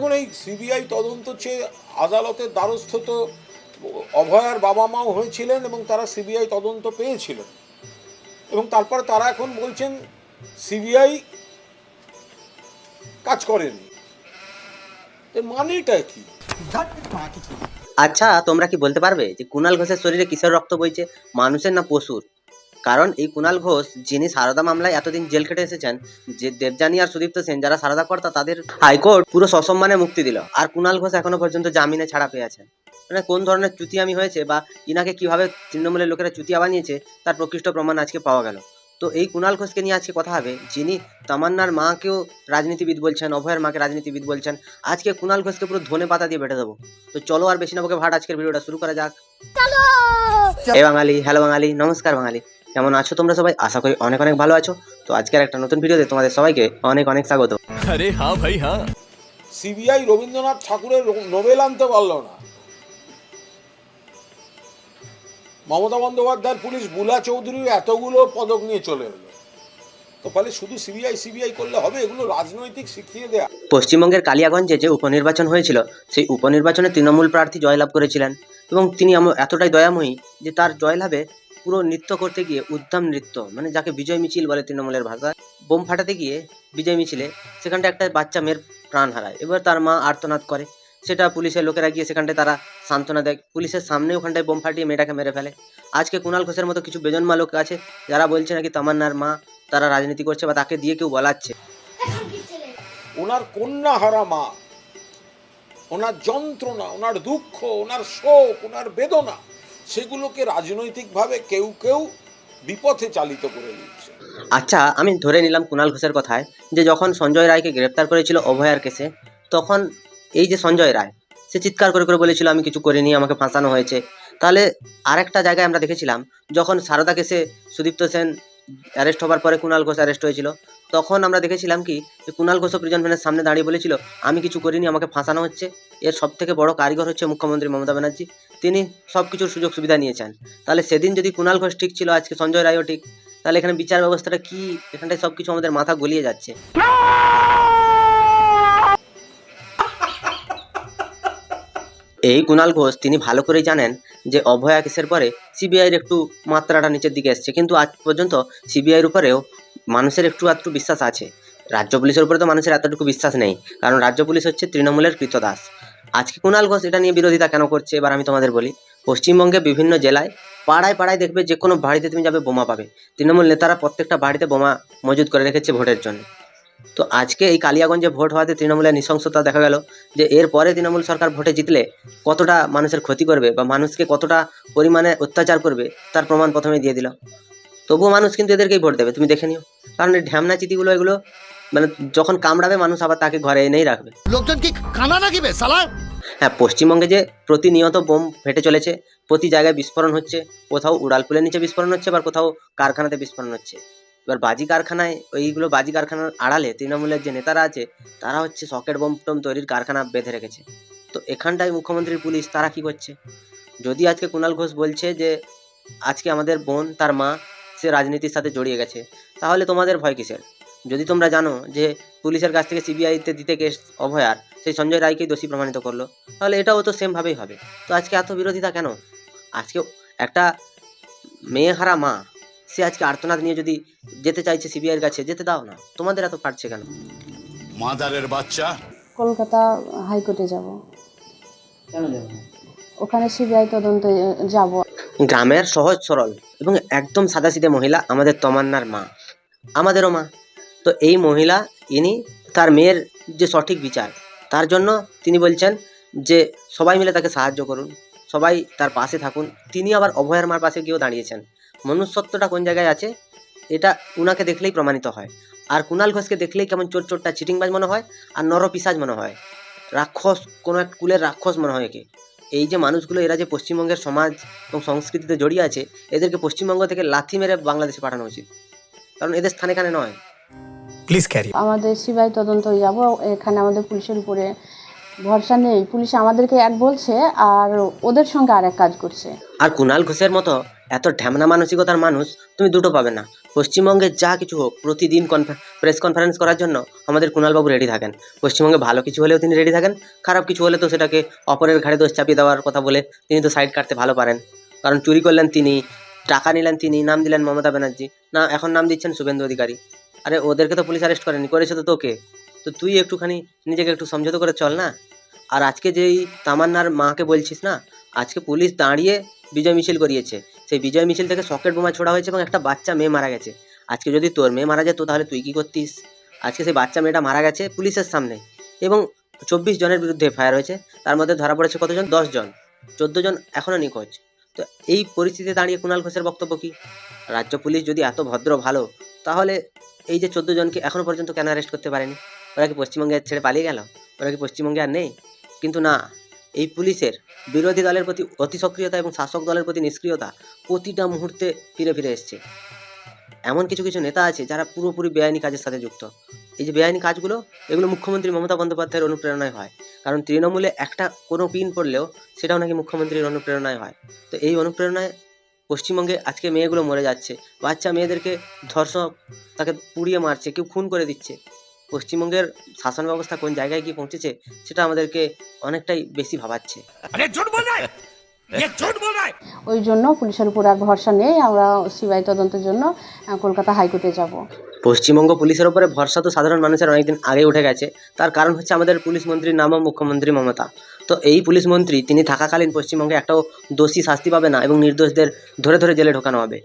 দেখুন, এই সিবিআই তদন্ত চেয়ে আদালতের দ্বারস্থ তো অভয়ার বাবা মাও হয়েছিলেন এবং তারা সিবিআই তদন্ত পেয়েছিলেন, এবং তারপরে তারা এখন বলছেন সিবিআই কাজ করেনি। এর মানেটা কি? আচ্ছা, তোমরা কি বলতে পারবে যে কুণাল ঘোষের শরীরে কিসের রক্ত বইছে, মানুষের না পশুর? কারণ এই কুণাল ঘোষ যিনি সারদা মামলায় এতদিন জেল খেটে এসেছেন, যে দেবযানী আর সুদীপ্ত সেন যারা সারদা কর্তা, তাদের হাইকোর্ট পুরো সসম্মানে মুক্তি দিল, আর কুণাল ঘোষ এখনো পর্যন্ত জামিনে ছাড়া পেয়ে আছেন। মানে কোন ধরনের চুতিয়ামি হয়েছে বা ইনাকে কিভাবে তৃণমূলের লোকেরা চুতিয়া বানিয়েছে তার প্রকৃষ্ট প্রমাণ আজকে পাওয়া গেল। তো এই কুণাল ঘোষকে নিয়ে আজকে কথা হবে, যিনি তামান্নার মাকেও রাজনীতিবিদ বলছেন, অভয়ের মাকে রাজনীতিবিদ বলছেন। আজকে কুণাল ঘোষকে পুরো ধনে পাতা দিয়ে বেটে দেবো। তো চলো আর বেশি না বকে ভাট, আজকের ভিডিওটা শুরু করা যাক। এ বাঙালি, হ্যালো বাঙালি, নমস্কার বাঙালি, কেমন আছো তোমরা সবাই? আশা করি অনেক অনেক ভালো আছো। তো আজকের একটা নতুন ভিডিওতে তোমাদের সবাইকে অনেক অনেক স্বাগত। আরে হ্যাঁ ভাই হ্যাঁ। সিবিআই রবীন্দ্রনাথ ঠাকুরের নোবেল আনতে পারল না, মমতা বন্দ্যোপাধ্যায়ের পুলিশ বুলা চৌধুরীর এতগুলো পদক নিয়ে চলে এলো। তো ফলে শুধু সিবিআই সিবিআই করলে হবে? এগুলো রাজনৈতিক শিখিয়ে দেয়া। পশ্চিমবঙ্গের কালিয়াগঞ্জে যে উপনির্বাচন হয়েছিল, সেই উপনির্বাচনে তৃণমূল প্রার্থী জয়লাভ করেছিলেন, এবং তিনি এতটাই দয়াময়ী যে তার জয়লাভে পুরো নৃত্য করতে গিয়ে, উদ্দাম নৃত্য, মানে যাকে বিজয় মিছিল বলে তৃণমূলের ভাষায়, বোম ফাটাতে গিয়ে বিজয় মিছিলে সেখানটা একটা বাচ্চা মেয়ের প্রাণ হারায়। এবার তার মা আর্তনাদ করে, সেটা পুলিশের লোকেরা গিয়ে সেখানটায় তারা সান্ত্বনা দেয়, পুলিশের সামনে ওখানটায় বোম ফাটিয়ে মেয়েটাকে মেরে ফেলে। আজকে কুণাল ঘোষের মতো কিছু বেজন্মা লোক আছে যারা বলছে নাকি তামান্নার মা তারা রাজনীতি করছে বা তাকে দিয়ে কেউ বলাচ্ছে। ওনার কন্যা হারা মা, ওনার যন্ত্রণা, ওনার দুঃখ, ওনার শোক, ওনার বেদনা, সেগুলোকে রাজনৈতিকভাবে কেউ কেউ বিপথে চালিত করে দিচ্ছে। আচ্ছা, আমি ধরে নিলাম কুণাল ঘোষের কথায় যে যখন সঞ্জয় রায়কে গ্রেপ্তার করেছিল অভয়ার কেসে, তখন এই যে সঞ্জয় রায়, সে চিৎকার করে করে বলেছিল আমি কিছু করিনি, আমাকে ফাঁসানো হয়েছে। তাহলে আরেকটা জায়গায় আমরা দেখেছিলাম, যখন সারদা কেসে সুদীপ্ত সেন অ্যারেস্ট হবার পরে কুণাল ঘোষ অ্যারেস্ট হয়েছিল, তখন আমরা দেখেছিলাম কি যে কুণাল ঘোষও প্রিজন ভ্যানের সামনে দাঁড়িয়ে বলেছিল আমি কিছু করিনি, আমাকে ফাঁসানো হচ্ছে। এর সব থেকে বড় কারিগর হচ্ছে মুখ্যমন্ত্রী মমতা ব্যানার্জি, তিনি সব কিছুর সুযোগ সুবিধা নিয়েছেন। তাহলে সেদিন যদি কুণাল ঘোষ ঠিক ছিল, আজকে সঞ্জয় রায়ও ঠিক, তাহলে এখানে বিচার ব্যবস্থাটা কি? এখানটায় সবকিছু আমাদের মাথা গলিয়ে যাচ্ছে। এই কুণাল ঘোষ তিনি ভালো করেই জানেন যে অভয়া কেসের পরে সিবিআইয়ের একটু মাত্রাটা নিচের দিকে এসছে, কিন্তু আজ পর্যন্ত সিবিআইয়ের উপরেও মানুষের একটু আধটু বিশ্বাস আছে। রাজ্য পুলিশের উপরে তো মানুষের এতটুকু বিশ্বাস নেই, কারণ রাজ্য পুলিশ হচ্ছে তৃণমূলের কৃতদাস। আজকে কুণাল ঘোষ এটা নিয়ে বিরোধিতা কেন করছে, এবার আমি তোমাদের বলি। পশ্চিমবঙ্গে বিভিন্ন জেলায় পাড়ায় পাড়ায় দেখবে, যে কোনো বাড়িতে তুমি যাবে বোমা পাবে। তৃণমূল নেতারা প্রত্যেকটা বাড়িতে বোমা মজুদ করে রেখেছে ভোটের জন্য। তো আজকে এই কালিয়াগঞ্জে ভোট হওয়াতে তৃণমূলের নৃশংসতা দেখা গেল, যে এরপরে তৃণমূল সরকার ভোটে জিতলে কতটা মানুষের ক্ষতি করবে বা মানুষকে কতটা পরিমাণে অত্যাচার করবে তার প্রমাণ প্রথমে দিয়ে দিল। তবুও মানুষ কিন্তু এদেরকেই ভোট দেবে, তুমি দেখে নিও। কারণ এই ঢ্যামনা চিতিগুলো, এগুলো মানে যখন কামড়াবে মানুষ আবার তাকে ঘরে এনেই রাখবে। লোকজন কি কানা নাকি বে শালা? হ্যাঁ, পশ্চিমবঙ্গে যে প্রতিনিয়ত বোম ফেটে চলেছে, প্রতি জায়গায় বিস্ফোরণ হচ্ছে, কোথাও উড়ালপুলের নিচে বিস্ফোরণ হচ্ছে, আবার কোথাও কারখানাতে বিস্ফোরণ হচ্ছে। এবার বাজি কারখানায়, ওইগুলো বাজি কারখানার আড়ালে তৃণমূলের যে নেতারা আছে, তারা হচ্ছে সকেট বোম টোম তৈরির কারখানা বেঁধে রেখেছে। তো এখানটায় মুখ্যমন্ত্রীর পুলিশ তারা কি করছে? যদি আজকে কুণাল ঘোষ বলছে যে আজকে আমাদের বোন, তার মা, সে রাজনীতির সাথে জড়িয়ে গেছে, তাহলে তোমাদের ভয় কিসের? যদি তোমরা জানো যে পুলিশের কাছ থেকে সিবিআইতে দিতে কেস অভয়ার, সেই সঞ্জয় রায়কেই দোষী প্রমাণিত করলো, তাহলে এটাও তো সেম ভাবেই হবে। তো আজকে এত বিরোধিতা কেন? আজকে একটা মেয়ে হারা মা, সে আজকে আর্তনাদ নিয়ে যদি যেতে চাইছে সিবিআইয়ের কাছে, যেতে দাও না, তোমাদের এত ফাটছে কেন? মাদারের বাচ্চা। কলকাতা হাইকোর্টে যাব, কেন যাবে না? ওখানে সিবিআই তদন্তে যাব। গ্রামের সহজ সরল এবং একদম সাদাসিধে মহিলা আমাদের তমান্নার মা, আমাদেরও মা। তো এই মহিলা, ইনি তার মেয়ের যে সঠিক বিচার, তার জন্য তিনি বলছেন যে সবাই মিলে তাকে সাহায্য করুন, সবাই তার পাশে থাকুন। তিনি আবার অভয়ার মার পাশে গিয়েও দাঁড়িয়েছেন। মনুষ্যত্বটা কোন জায়গায় আছে, এটা উনাকে দেখলেই প্রমাণিত হয়। আর কুণাল ঘোষকে দেখলেই কেমন চোর চোরটা চিটিংবাজ মনে হয়, আর নরপিশাচ মনে হয়, রাক্ষস, কোনো এক কুলের রাক্ষস মনে হয় একে। এই যে মানুষগুলো, এরা যে পশ্চিমবঙ্গের সমাজ এবং সংস্কৃতিতে জড়িয়ে আছে, এদেরকে পশ্চিমবঙ্গ থেকে লাথি মেরে বাংলাদেশে পাঠানো উচিত, কারণ এদের স্থানে কানে নয়। Please carry. আমাদের সিবিআই তদন্ত যাব, এখানে আমাদের পুলিশের উপরে ভরসা নেই, পুলিশ আমাদেরকে এক বলছে আর ওদের সঙ্গে আর এক কাজ করছে। আর কুণাল ঘোষের মতো এত ঢ্যামনা মানসিকতার মানুষ তুমি দুটো পাবে না। পশ্চিমবঙ্গে যা কিছু হোক প্রতিদিন প্রেস কনফারেন্স করার জন্য আমাদের কুণালবাবু রেডি থাকেন। পশ্চিমবঙ্গে ভালো কিছু হলেও তিনি রেডি থাকেন, খারাপ কিছু হলে তো সেটাকে অপরের ঘাড়ে দোষ চাপিয়ে দেওয়ার কথা বলে তিনি তো সাইড কাটতে ভালো পারেন। কারণ চুরি করলেন তিনি, টাকা নিলেন তিনি, নাম দিলেন মমতা ব্যানার্জি, না এখন নাম দিচ্ছেন শুভেন্দু অধিকারী। আরে ওদেরকে তো পুলিশ অ্যারেস্ট করেনি, করেছে তো তোকে। তো তুই একটুখানি নিজেকে একটু সমঝোতা করে চল না। আর আজকে যেই তামান্নার মাকে বলছিস না, আজকে পুলিশ দাঁড়িয়ে বিজয় মিছিল করিয়েছে, সেই বিজয় মিছিল থেকে সকেট বোমা ছোড়া হয়েছে এবং একটা বাচ্চা মেয়ে মারা গেছে। আজকে যদি তোর মেয়ে মারা যেত তাহলে তুই কি করতিস? আজকে সেই বাচ্চা মেয়েটা মারা গেছে পুলিশের সামনে এবং 24 জনের বিরুদ্ধে এফআইআর হয়েছে, তার মধ্যে ধরা পড়েছে কতজন? 10 জন, 14 জন এখনো নিখোঁজ। তো এই পরিস্থিতিতে দাঁড়িয়ে কুণাল ঘোষের বক্তব্য কি? রাজ্য পুলিশ যদি এত ভদ্র ভালো, তাহলে এই যে 14 জনকে এখনো পর্যন্ত কেন অ্যারেস্ট করতে পারেনি? ওরা কি পশ্চিমবঙ্গে ছেড়ে পালিয়ে গেল? ওরা কি পশ্চিমবঙ্গে আর নেই? কিন্তু না, এই পুলিশের বিরোধী দলের প্রতি অতি সক্রিয়তা এবং শাসক দলের প্রতি নিষ্ক্রিয়তা প্রতিটা মুহূর্তে ফিরে ফিরে এসছে। এমন কিছু কিছু নেতা আছে যারা পুরোপুরি বেআইনি কাজের সাথে যুক্ত। এই যে বেআইনি কাজগুলো, এগুলো মুখ্যমন্ত্রী মমতা বন্দ্যোপাধ্যায়ের অনুপ্রেরণায় হয়। কারণ তৃণমূলে একটা কোনো পিন পড়লেও সেটাও নাকি মুখ্যমন্ত্রীর অনুপ্রেরণায় হয়। তো এই অনুপ্রেরণায় পশ্চিমবঙ্গে আজকে মেয়েগুলো মরে যাচ্ছে, বাচ্চা মেয়েদেরকে ধর্ষক তাকে পুড়িয়ে মারছে, কেউ খুন করে দিচ্ছে। পশ্চিমবঙ্গের শাসন ব্যবস্থা কোন জায়গায় গিয়ে পৌঁছেছে সেটা আমাদেরকে অনেকটাই বেশি ভাবাচ্ছে। ওই জন্য পুলিশের উপর আর ভরসা নেই, আমরা সিবিআই তদন্তের জন্য কলকাতা হাইকোর্টে যাব। পশ্চিমবঙ্গ পুলিশের উপরে ভরসা তো সাধারণ মানুষের অনেকদিন আগে উঠে গেছে। তার কারণ হচ্ছে আমাদের পুলিশ মন্ত্রীর নামও মুখ্যমন্ত্রী মমতা। তো এই পুলিশ মন্ত্রী তিনি থাকাকালীন পশ্চিমবঙ্গে একটাও দোষী শাস্তি পাবে না এবং নির্দোষদের ধরে ধরে জেলে ঢোকানো হবে।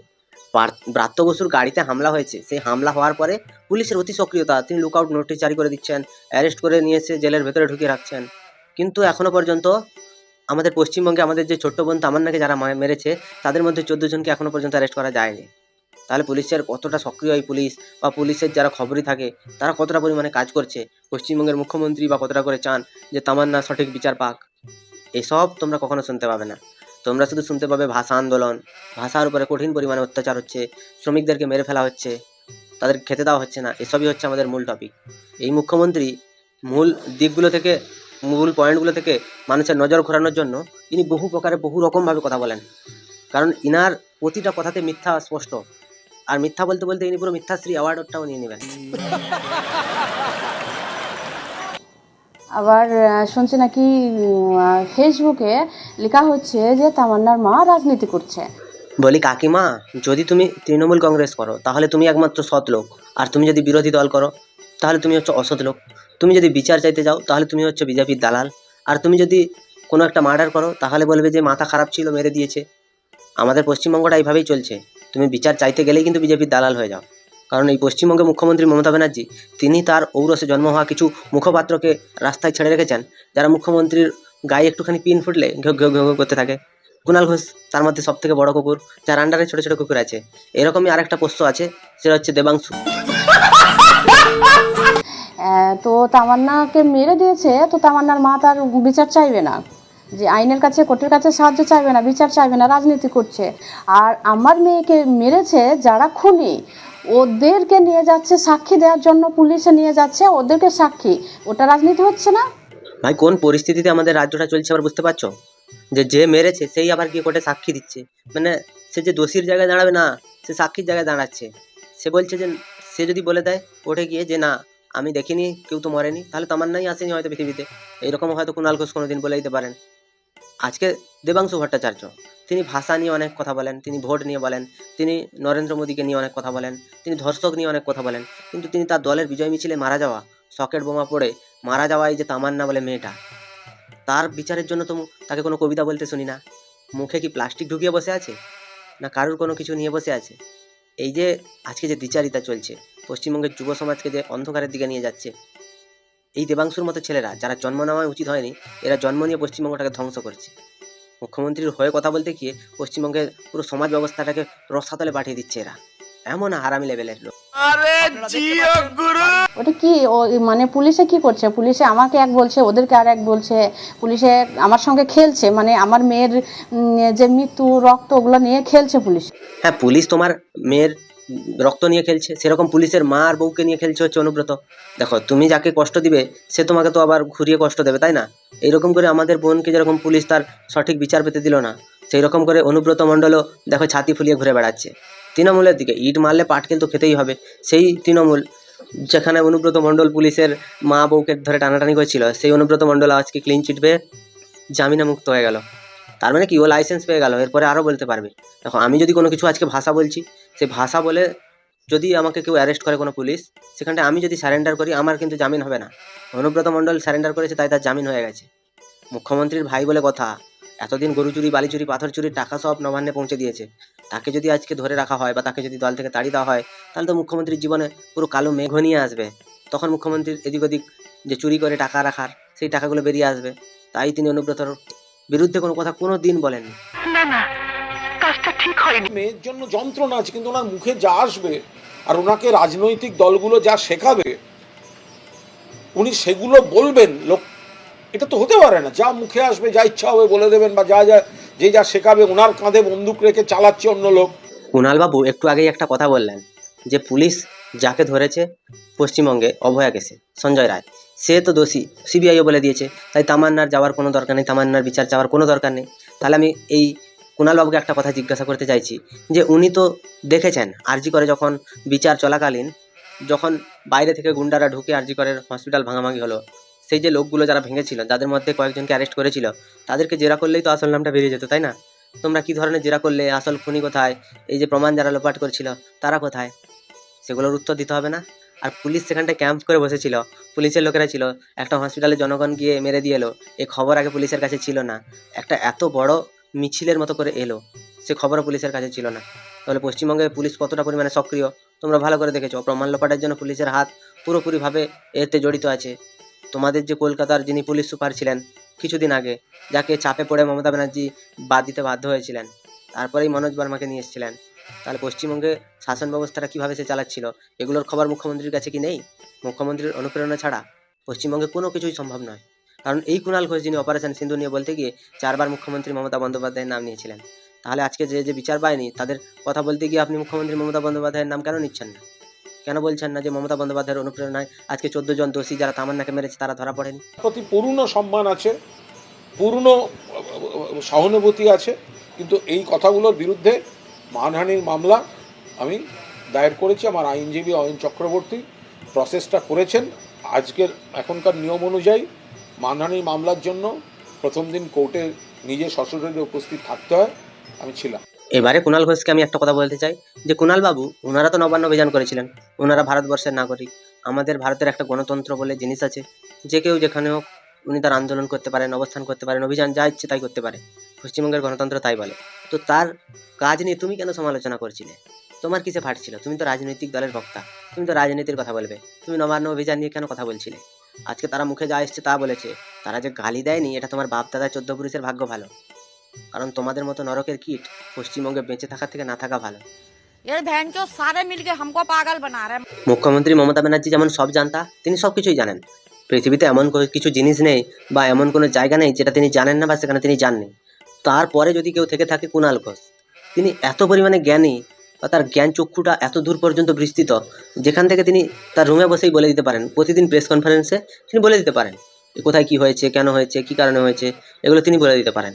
ব্রাত্য বসুর গাড়িতে হামলা হয়েছে, সেই হামলা হওয়ার পরে পুলিশের অতি সক্রিয়তা, তিনি লুকআউট নোটিশ জারি করে দিচ্ছেন, অ্যারেস্ট করে নিয়ে এসে জেলের ভেতরে ঢুকিয়ে রাখছেন। কিন্তু এখনো পর্যন্ত আমাদের পশ্চিমবঙ্গে আমাদের যে ছোট্ট বোন তামান্নাকে যারা মেরেছে তাদের মধ্যে 14 জনকে এখনো পর্যন্ত অ্যারেস্ট করা যায়নি। তাহলে পুলিশের কতটা সক্রিয় এই পুলিশ, বা পুলিশের যারা খবরই থাকে তারা কতটা পরিমাণে কাজ করছে? পশ্চিমবঙ্গের মুখ্যমন্ত্রী বা কতটা করে চান যে তামান্না সঠিক বিচার পাক? এসব তোমরা কখনো শুনতে পাবে না। তোমরা শুধু শুনতে পাবে ভাষা আন্দোলন, ভাষার উপরে কঠিন পরিমাণে অত্যাচার হচ্ছে, শ্রমিকদেরকে মেরে ফেলা হচ্ছে, তাদের খেতে দেওয়া হচ্ছে না। এসবই হচ্ছে আমাদের মূল টপিক। এই মুখ্যমন্ত্রী মূল দিকগুলো থেকে, মূল পয়েন্টগুলো থেকে মানুষের নজর ঘোরানোর জন্য ইনি বহু প্রকারে বহু রকমভাবে কথা বলেন। কারণ ইনার প্রতিটা কথাতে মিথ্যা স্পষ্ট, আর মিথ্যা বলতে বলতে ইনি পুরো মিথ্যাশ্রী অ্যাওয়ার্ডটাও নিয়ে নেবেন। আবার শুনছি নাকি ফেসবুকে লেখা হচ্ছে যে তামান্নার মা রাজনীতি করছে। বলি কাকিমা, যদি তুমি তৃণমূল কংগ্রেস করো তাহলে তুমি একমাত্র সৎ লোক, আর তুমি যদি বিরোধী দল করো তাহলে তুমি হচ্ছে অসৎ লোক। তুমি যদি বিচার চাইতে যাও তাহলে তুমি হচ্ছে বিজেপির দালাল, আর তুমি যদি কোনো একটা মার্ডার করো তাহলে বলবে যে মাথা খারাপ ছিল মেরে দিয়েছে। আমাদের পশ্চিমবঙ্গটা এইভাবেই চলছে। তুমি বিচার চাইতে গেলেই কিন্তু বিজেপির দালাল হয়ে যাও। কারণ এই পশ্চিমবঙ্গের মুখ্যমন্ত্রী মমতা ব্যানার্জি তিনি তার ঔরসে জন্ম হওয়া কিছু মুখপাত্রকে রাস্তায় ছেড়ে রেখেছেন, যারা মুখ্যমন্ত্রীর গায়ে একটুখানি পিন ফুটলে ঘেউ ঘেউ ঘেউ করতে থাকে। কুণাল ঘোষ তার মধ্যে সব থেকে বড় কুকুর, যার আন্ডারে ছোট ছোট কুকুর আছে। এরকমই আরেকটা পোষ্য আছে, সেটা হচ্ছে দেবাংশু। তো তামান্নাকে মেরে দিয়েছে, তো তামান্নার মা তার বিচার চাইবে না, যে আইনের কাছে কোর্টের কাছে সাহায্য চাইবে না, বিচার চাইবে না, রাজনীতি করছে। আর আমার মেয়েকে মেরেছে যারা খুনি, ওদেরকে নিয়ে যাচ্ছে সাক্ষী দেওয়ার জন্য, পুলিশে নিয়ে যাচ্ছে ওদেরকে সাক্ষী, ওটা রাজনীতি হচ্ছে না? ভাই কোন পরিস্থিতিতে আমাদের রাজ্যটা চলছে আবার বুঝতে পারছো? যে মেরেছে সেই আবার গিয়ে কোর্টে সাক্ষী দিচ্ছে, মানে সে যে দোষীর জায়গায় দাঁড়াবে না, সে সাক্ষীর জায়গায় দাঁড়াচ্ছে। সে বলছে যে সে যদি বলে দেয় কোর্টে গিয়ে যে না আমি দেখিনি, কেউ তো মরেনি, তাহলে তামান্নাই আসেনি হয়তো পৃথিবীতে। এইরকম হয়তো কুণাল ঘোষ কোনোদিন বলে দিতে পারেন। আজকে দেবাংশু ভট্টাচার্য তিনি ভাষা নিয়ে অনেক কথা বলেন, তিনি ভোট নিয়ে বলেন, তিনি নরেন্দ্র মোদীকে নিয়ে অনেক কথা বলেন, তিনি ধর্ষক নিয়ে অনেক কথা বলেন, কিন্তু তিনি তার দলের বিজয় মিছিলে মারা যাওয়া, সকেট বোমা পড়ে মারা যাওয়া এই যে তামান্না বলে মেয়েটা, তার বিচারের জন্য তো তাকে কোনো কবিতা বলতে শুনি না। মুখে কি প্লাস্টিক ঢুকিয়ে বসে আছে, না কারুর কোনো কিছু নিয়ে বসে আছে? এই যে আজকে যে দ্বিচারিতা চলছে, পশ্চিমবঙ্গের যুব সমাজকে যে অন্ধকারের দিকে নিয়ে যাচ্ছে, এই দেবাংশুর মতো ছেলেরা যারা জন্ম নেওয়া উচিত হয়নি, এরা জন্ম নিয়ে পশ্চিমবঙ্গটাকে ধ্বংস করছে। মুখ্যমন্ত্রীর হয়ে কথা বলতে গিয়ে পশ্চিমবঙ্গের পুরো সমাজ ব্যবস্থাটাকে রসাতলে পাঠিয়ে দিচ্ছে এরা। এমন হারামি লেভেলের লোক। ওটা কি মানে পুলিশে কি করছে? পুলিশে আমাকে এক বলছে, ওদেরকে আর এক বলছে। পুলিশে আমার সঙ্গে খেলছে, মানে আমার মেয়ের যে মৃত্যু, রক্ত, ওগুলো নিয়ে খেলছে পুলিশ। হ্যাঁ, পুলিশ তোমার মেয়ের রক্ত নিয়ে খেলছে, সেরকম পুলিশের মা আর বউকে নিয়ে খেলছে হচ্ছে অনুব্রত। দেখো, তুমি যাকে কষ্ট দিবে সে তোমাকে তো আবার ঘুরিয়ে কষ্ট দেবে, তাই না? এইরকম করে আমাদের বোনকে যেরকম পুলিশ তার সঠিক বিচার পেতে দিল না, সেই রকম করে অনুব্রত মণ্ডলও দেখো ছাতি ফুলিয়ে ঘুরে বেড়াচ্ছে তৃণমূলের দিকে। ইট মারলে পাটকেল তো খেতেই হবে। সেই তৃণমূল যেখানে অনুব্রত মণ্ডল পুলিশের মা বউকে ধরে টানাটানি করেছিল, সেই অনুব্রত মণ্ডল আজকে ক্লিন চিট পেয়ে জামিনে মুক্ত হয়ে গেল। তার মানে কি, ও লাইসেন্স পেয়ে গেল, এরপরে আরও বলতে পারবে। দেখো, আমি যদি কোনো কিছু আজকে ভাষা বলছি, সেই ভাষা বলে যদি আমাকে কেউ অ্যারেস্ট করে কোনো পুলিশ, সেখানটা আমি যদি স্যারেন্ডার করি, আমার কিন্তু জামিন হবে না। অনুব্রত মণ্ডল স্যারেন্ডার করেছে, তাই তার জামিন হয়ে গেছে। মুখ্যমন্ত্রীর ভাই বলে কথা, এতদিন গরু চুরি, বালি চুরি, পাথর চুরির টাকা সব নবান্নে পৌঁছে দিয়েছে। তাকে যদি আজকে ধরে রাখা হয় বা তাকে যদি দল থেকে তাড়িয়ে দেওয়া হয়, তাহলে তো মুখ্যমন্ত্রীর জীবনে পুরো কালো মেঘ নিয়ে আসবে। তখন মুখ্যমন্ত্রীর এদিক ওদিক যে চুরি করে টাকা রাখার, সেই টাকাগুলো বেরিয়ে আসবে। তাই তিনি অনুব্রতর বিরুদ্ধে কোনো কথা কোনো দিন বলেননি। মেয়ের জন্য যন্ত্রণা আছে, কিন্তু ওনার মুখে যা আসবে আর ওনাকে রাজনৈতিক দলগুলো যা শেখাবে উনি সেগুলো বলবেন। লোক, এটা তো হতে পারে না, যা মুখে আসবে যা ইচ্ছা হবে বলে দেবেন, বা যা যা যে যা শেখাবে ওনার কাঁধে বন্দুক রেখে চালাচ্ছে অন্য লোক। কুণালবাবু একটু আগেই একটা কথা বললেন যে পুলিশ যাকে ধরেছে পশ্চিমবঙ্গে অভয়া কেসে, সঞ্জয় রায়, সে তো দোষী, সিবিআইও বলে দিয়েছে। তাই তামান্নার যাওয়ার কোনো দরকার নেই, তামান্নার বিচার চাওয়ার কোনো দরকার নেই। তাহলে আমি এই কুণালবাবুকে একটা কথা জিজ্ঞাসা করতে চাইছি যে উনি তো দেখেছেন আরজি করে যখন বিচার চলাকালীন, যখন বাইরে থেকে গুন্ডারা ঢুকে আরজি করের হসপিটাল ভাঙাভাঙি হলো, সেই যে লোকগুলো যারা ভেঙেছিল, যাদের মধ্যে কয়েকজনকে অ্যারেস্ট করেছিল, তাদেরকে জেরা করলেই তো আসল নামটা বেরিয়ে যেত, তাই না? তোমরা কি ধরনের জেরা করলে, আসল খুনি কোথায়, এই যে প্রমাণ যারা লোপাট করেছিল তারা কোথায়, সেগুলোর উত্তর দিতে হবে না? আর পুলিশ সেখানটায় ক্যাম্প করে বসেছিল, পুলিশের লোকেরা ছিল, একটা হসপিটালে জনগণ গিয়ে মেরে দিয়ে এলো, এই খবর আগে পুলিশের কাছে ছিল না। একটা এত বড় মিছিলের মতো করে এলো, সে খবরও পুলিশের কাছে ছিল না। তাহলে পশ্চিমবঙ্গে পুলিশ কতটা পরিমাণে সক্রিয় তোমরা ভালো করে দেখেছো। প্রমাণ লোপাটের জন্য পুলিশের হাত পুরোপুরিভাবে এতে জড়িত আছে। তোমাদের যে কলকাতার যিনি পুলিশ সুপার ছিলেন কিছুদিন আগে, যাকে চাপে পড়ে মমতা ব্যানার্জি বাদ দিতে বাধ্য হয়েছিলেন, তারপরেই মনোজ বার্মাকে নিয়ে এসেছিলেন। তাহলে পশ্চিমবঙ্গে শাসন ব্যবস্থাটা কীভাবে সে চালাচ্ছিল, এগুলোর খবর মুখ্যমন্ত্রীর কাছে কি নেই? মুখ্যমন্ত্রীর অনুপ্রেরণা ছাড়া পশ্চিমবঙ্গে কোনো কিছুই সম্ভব নয়। কারণ এই কুণাল ঘোষ যিনি অপারেশন সিন্ধু নিয়ে বলতে গিয়ে 4 বার মুখ্যমন্ত্রী মমতা বন্দ্যোপাধ্যায়ের নাম নিয়েছিলেন, তাহলে আজকে যে যে বিচার পায়নি তাদের কথা বলতে গিয়ে আপনি মুখ্যমন্ত্রী মমতা বন্দ্যোপাধ্যায়ের নাম কেন নিচ্ছেন না? কেন বলছেন না যে মমতা বন্দ্যোপাধ্যায়ের অনুপ্রেরণায় আজকে 14 জন দোষী যারা তামান্নাকে মেরেছে তারা ধরা পড়েনি? প্রতি পূর্ণ সম্মান আছে, পূর্ণ সহানুভূতি আছে, কিন্তু এই কথাগুলোর বিরুদ্ধে মানহানির মামলা আমি দায়ের করেছি। আমার আইনজীবী অয়ন চক্রবর্তী প্রসেসটা করেছেন। আজকের এখনকার নিয়ম অনুযায়ী মানহানির মামলার জন্য প্রথম দিন কোর্টে নিজে সশরীরে উপস্থিত থাকতে হয়, আমি ছিলাম। এবারে কুণাল ঘোষকে আমি একটা কথা বলতে চাই যে কুণাল বাবু, ওনারা তো নবান্ন অভিযান করেছিলেন, ওনারা ভারতবর্ষের নাগরিক। আমাদের ভারতের একটা গণতন্ত্র বলে জিনিস আছে, যে কেউ যেখানে হোক উনি তার আন্দোলন করতে পারেন, অবস্থান করতে পারেন, অভিযান যা ইচ্ছে তাই করতে পারে। পশ্চিমবঙ্গের গণতন্ত্র তাই বলে। তো তার কাজ নিয়ে তুমি কেন সমালোচনা করছিলে? তোমার কিসে ফাটছিল? তুমি তো রাজনৈতিক দলের বক্তা, তুমি তো রাজনীতির কথা বলবে। তুমি নবান্ন অভিযান নিয়ে কেন কথা বলছিলে? আজকে তারা মুখে যা এসছে তা বলেছে, তারা যে গালি দেয়নি, এটা তোমার বাপ দাদা 14 পুরুষের ভাগ্য ভালো। কারণ তোমাদের মতো নরকের কীট পশ্চিমবঙ্গে বেঁচে থাকার থেকে না থাকা ভালো। ये बहन चो सारे मिलके हमको पागल बना रहे हैं। মুখ্যমন্ত্রী মমতা ব্যানার্জি যেমন সব জানতা, তিনি সব কিছুই জানেন। পৃথিবীতে এমন কিছু জিনিস নেই বা এমন কোনো জায়গা নেই যেটা তিনি জানেন না বা সেখানে তিনি যাননি। তারপরে যদি কেউ থেকে থাকে কুণাল ঘোষ, তিনি এত পরিমাণে জ্ঞানী বা তার জ্ঞান চক্ষুটা এত দূর পর্যন্ত বিস্তৃত, যেখান থেকে তিনি তার রুমে বসেই বলে দিতে পারেন, প্রতিদিন প্রেস কনফারেন্সে তিনি বলে দিতে পারেন কোথায় কী হয়েছে, কেন হয়েছে, কী কারণে হয়েছে, এগুলো তিনি বলে দিতে পারেন।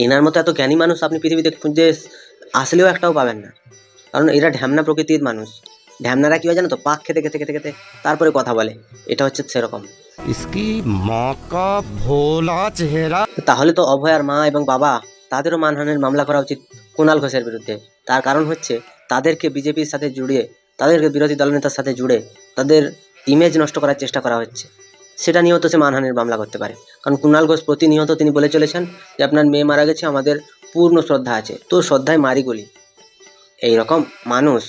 এনার মতো এত জ্ঞানী মানুষ আপনি পৃথিবীতে খুঁজে আসলেও একটাও পাবেন না। কারণ এরা ঢ্যামনা প্রকৃতির মানুষ। ঢ্যামনারা কী হয় জানো তো, পাক খেতে খেতে খেতে খেতে তারপরে কথা বলে, এটা হচ্ছে সেরকম। इसकी माँ का भोला चेहरा। তাহলে তো অভয়ার মা এবং বাবা, তাদেরও মানহানির মামলা করা উচিত কুণাল ঘোষের বিরুদ্ধে। তার কারণ হচ্ছে তাদেরকে বিজেপির সাথে জুড়ে, তাদেরকে বিরোধী দলনেতার সাথে জুড়ে তাদের ইমেজ নষ্ট করার চেষ্টা করা হচ্ছে। সেটা নিয়েও তো সে মানহানির মামলা করতে পারে। কারণ কুণাল ঘোষ প্রতিনিয়ত তিনি বলে চলেছেন যে আপনার মেয়ে মারা গেছে, আমাদের পূর্ণ শ্রদ্ধা আছে। তো শ্রদ্ধায় মারি গুলি। এইরকম মানুষ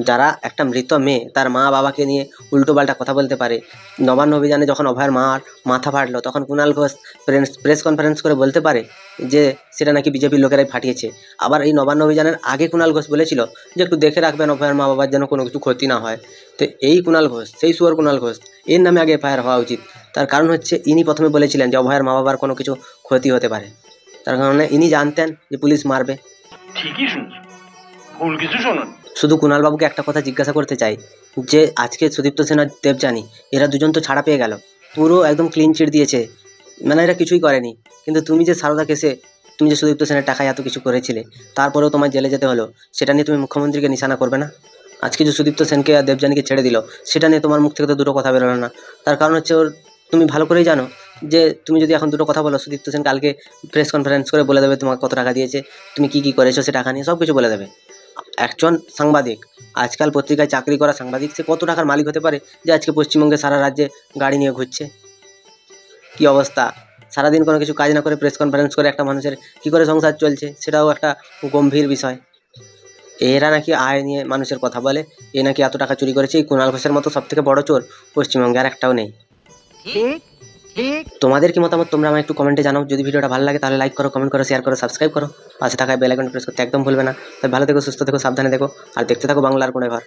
যারা একটা মৃত মেয়ে, তার মা বাবাকে নিয়ে উল্টোপাল্টা কথা বলতে পারে। নবান্ন অভিযানে যখন অভয়ের মার মাথা ফাটলো, তখন কুণাল ঘোষ প্রেস কনফারেন্স করে বলতে পারে যে সেটা নাকি বিজেপির লোকেরাই ফাটিয়েছে। আবার এই নবান্ন অভিযানের আগে কুণাল ঘোষ বলেছিল যে একটু দেখে রাখবেন অভয়ের মা বাবার যেন কোনো কিছু ক্ষতি না হয়। তো এই কুণাল ঘোষ, সেই সুয়ার কুণাল ঘোষ, এর নামে আগে এফআইআর হওয়া উচিত। তার কারণ হচ্ছে ইনি প্রথমে বলেছিলেন যে অভয়ের মা বাবার কোনো কিছু ক্ষতি হতে পারে। তার কারণে ইনি জানতেন যে পুলিশ মারবে। ঠিকই শুনছো, ভুল কিছু শোনো। শুধু কুণালবাবুকে একটা কথা জিজ্ঞাসা করতে চাই, যে আজকে সুদীপ্ত সেন আর দেবযানী এরা দুজন তো ছাড়া পেয়ে গেল, পুরো একদম ক্লিন চিট দিয়েছে, মানে এরা কিছুই করেনি, কিন্তু তুমি যে সারদা কেসে তুমি যে সুদীপ্ত সেনের টাকায় এত কিছু করেছিলে, তারপরেও তোমার জেলে যেতে হলো, সেটা নিয়ে তুমি মুখ্যমন্ত্রীকে নিশানা করবে না? আজকে যে সুদীপ্ত সেনকে আর দেবযানীকে ছেড়ে দিল, সেটা নিয়ে তোমার মুখ থেকে তো দুটো কথা বেরোলো না। তার কারণ হচ্ছে তুমি ভালো করেই জানো যে তুমি যদি এখন দুটো কথা বলো, সুদীপ্ত সেন কালকে প্রেস কনফারেন্স করে বলে দেবে তোমাকে কত টাকা দিয়েছে, তুমি কি কি করেছো সে টাকা নিয়ে সব কিছু বলে দেবে। একজন সাংবাদিক, আজকাল পত্রিকায় চাকরি করা সাংবাদিক, সে কত টাকার মালিক হতে পারে যে আজকে পশ্চিমবঙ্গে সারা রাজ্যে গাড়ি নিয়ে ঘুরছে? কি অবস্থা! সারাদিন কোনো কিছু কাজ না করে প্রেস কনফারেন্স করে একটা মানুষের কী করে সংসার চলছে সেটাও একটা গম্ভীর বিষয়। এরা নাকি আয় নিয়ে মানুষের কথা বলে, এ নাকি এত টাকা চুরি করেছে। এই কুণাল ঘোষের মতো সব থেকে বড় চোর পশ্চিমবঙ্গে আর একটাও নেই। তোমাদের কি মতামত তোমরা আমায় একটু কমেন্টে জানাও। যদি ভিডিওটা ভালো লাগে তাহলে লাইক করো, কমেন্ট করো, শেয়ার করো, সাবস্ক্রাইব করো, পাশে থাকা বেল আইকন প্রেস করতে একদম ভুলবে না। তাই ভালো থেকো, সুস্থ থেকো, সাবধানে থেকো, আর দেখতে থাকো বাংলার কোণে ঘর।